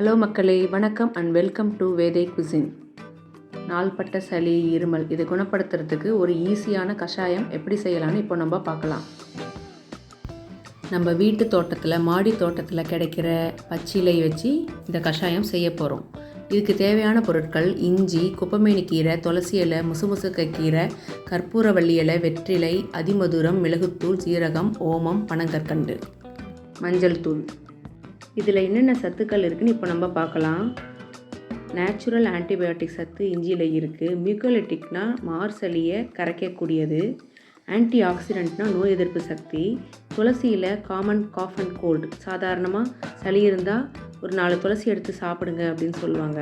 Hello மக்களே, வணக்கம் and welcome to வேதை cuisine. நாள்பட்ட சளி, இருமல் இதை குணப்படுத்துறதுக்கு ஒரு ஈஸியான கஷாயம் எப்படி செய்யலான்னு இப்போ நம்ம பார்க்கலாம். நம்ம வீட்டு தோட்டத்தில், மாடி தோட்டத்தில் கிடைக்கிற பச்சிலை வச்சு இந்த கஷாயம் செய்ய போகிறோம். இதுக்கு தேவையான பொருட்கள் இஞ்சி, குப்பமேனி கீரை, துளசி இலை, முசுமுசுக்கை கீரை, கற்பூரவள்ளி இலை, வெற்றிலை, அதிமதுரம், மிளகுத்தூள், சீரகம், ஓமம், பனங்கற்கண்டு, மஞ்சள் தூள். இதில் என்னென்ன சத்துக்கள் இருக்குதுன்னு இப்போ நம்ம பார்க்கலாம். நேச்சுரல் ஆன்டிபயோட்டிக் சத்து இஞ்சியில் இருக்குது. மியூக்கோலிட்டிக்னா மார்சளியை கரைக்கக்கூடியது. ஆன்டி ஆக்சிடென்ட்னா நோய் எதிர்ப்பு சக்தி. துளசியில் காமன் காஃப் அண்ட் கோல்டு, சாதாரணமாக சளி இருந்தால் ஒரு 4 துளசி எடுத்து சாப்பிடுங்க அப்படின்னு சொல்லுவாங்க.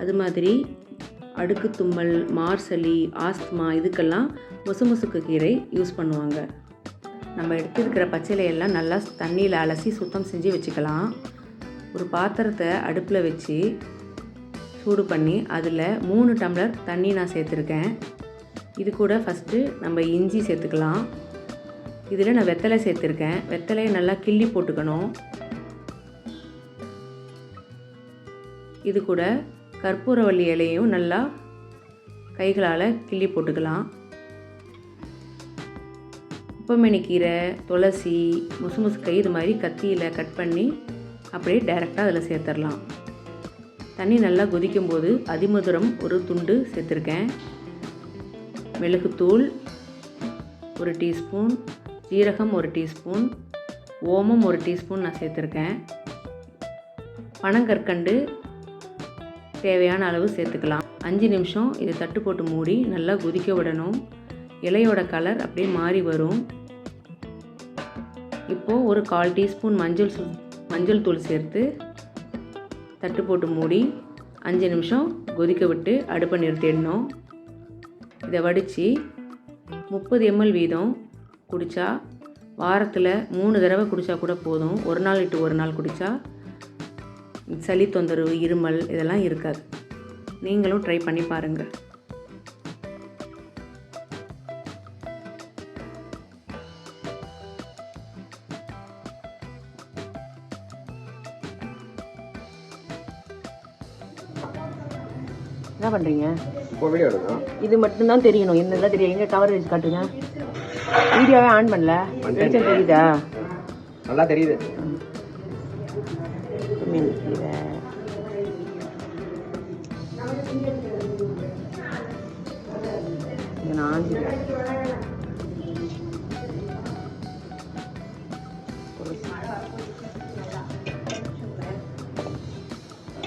அது மாதிரி அடுக்கு தும்மல், மார்சளி, ஆஸ்துமா இதுக்கெல்லாம் முசுமுசுக்கு கீரை யூஸ் பண்ணுவாங்க. நம்ம எடுத்துருக்கிற பச்சிலையெல்லாம் நல்லா தண்ணியில் அலசி சுத்தம் செஞ்சு வச்சுக்கலாம். ஒரு பாத்திரத்தை அடுப்பில் வச்சு சூடு பண்ணி அதில் 3 டம்ளர் தண்ணி நான் சேர்த்துருக்கேன். இது கூட ஃபஸ்ட்டு நம்ம இஞ்சி சேர்த்துக்கலாம். இதில் நான் வெத்தலை சேர்த்துருக்கேன். வெத்தலையை நல்லா கிள்ளி போட்டுக்கணும். இது கூட கற்பூரவள்ளி இலையும் நல்லா கைகளால் கிள்ளி போட்டுக்கலாம். குப்பமேனி கீரை, துளசி, முசுமுசுக்கை இது மாதிரி கத்தியில் கட் பண்ணி அப்படியே டைரெக்டாக அதில் சேர்த்துடலாம். தண்ணி நல்லா கொதிக்கும்போது அதிமதுரம் ஒரு துண்டு சேர்த்துருக்கேன். மிளகுத்தூள் 1 டீஸ்பூன், ஜீரகம் 1 டீஸ்பூன், ஓமம் 1 டீஸ்பூன் நான் சேர்த்துருக்கேன். பனங்கற்கண்டு தேவையான அளவு சேர்த்துக்கலாம். 5 நிமிஷம் இதை தட்டு போட்டு மூடி நல்லா கொதிக்க விடணும். இலையோட கலர் அப்படியே மாறி வரும். இப்போது ஒரு 1/4 டீஸ்பூன் மஞ்சள் தூள் சேர்த்து தட்டு போட்டு மூடி 5 நிமிஷம் கொதிக்க விட்டு அடுப்பை நிறுத்திடணும். இதை வடித்து 30 ml வீதம் குடித்தா வாரத்தில் 3 தடவை குடித்தா கூட போதும். ஒரு நாள் விட்டு ஒரு நாள் குடித்தா சளி தொந்தரவு, இருமல் இதெல்லாம் இருக்காது. நீங்களும் ட்ரை பண்ணி பாருங்கள். என்ன பண்ணுறீங்க? இப்போ வீடியோ எடுக்கணும். இது மட்டும்தான் தெரியணும். என்னெல்லாம் தெரியும்? எங்கே கவரேஜ் காட்டுங்க. வீடியோவே ஆன் பண்ணல. வெளிச்சம் தெரியுதா? நல்லா தெரியுது.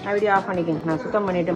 நான் வீடியோ ஆஃப் பண்ணிக்கங்க. நான் சுத்தம் பண்ணிவிட்டு